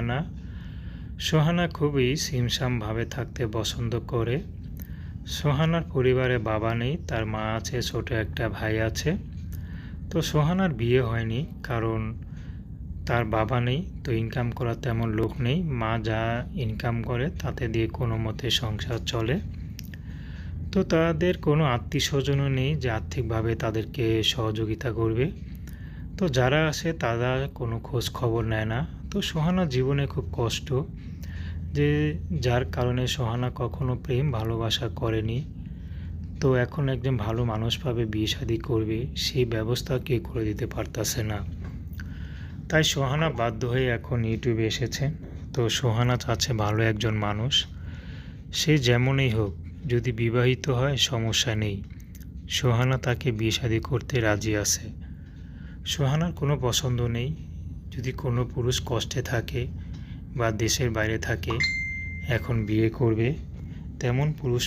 সোহানা। সোহানা খুবই ছিমছামভাবে থাকতে পছন্দ করে। সোহানার পরিবারে বাবা নেই, তার মা আছে, ছোট একটা ভাই আছে। তো সোহানার বিয়ে হয়নি, কারণ তার বাবা নেই, তো ইনকাম করার তেমন লোক নেই। মা যা ইনকাম করে তাতে দিয়ে কোনো মতে সংসার চলে। তো তাদের কোনো আত্মীয়স্বজনও নেই যে আর্থিকভাবে তাদেরকে সহযোগিতা করবে। তো যারা আসে তারা কোনো খোঁজ খবর নেয় না। তো সোহানার জীবনে খুব কষ্ট, যে যার কারণে সোহানা কখনো প্রেম ভালোবাসা করেনি। তো এখন একজন ভালো মানুষ পাবে, বিয়ে শাদী করবে, সেই ব্যবস্থা কেউ করে দিতে পারতাছে না। তাই সোহানা বাধ্য হয়ে এখন ইউটিউবে এসেছে। তো সোহানা চাচ্ছে ভালো একজন মানুষ, সে যেমনই হোক, যদি বিবাহিত হয় সমস্যা নেই, সোহানা তাকে বিয়ে শাদী করতে রাজি আছে। সোহানার কোনো পছন্দ নেই, যদি কোনো পুরুষ কষ্টে থাকে বা দেশের বাইরে থাকে, এখন বিয়ে করবে তেমন পুরুষ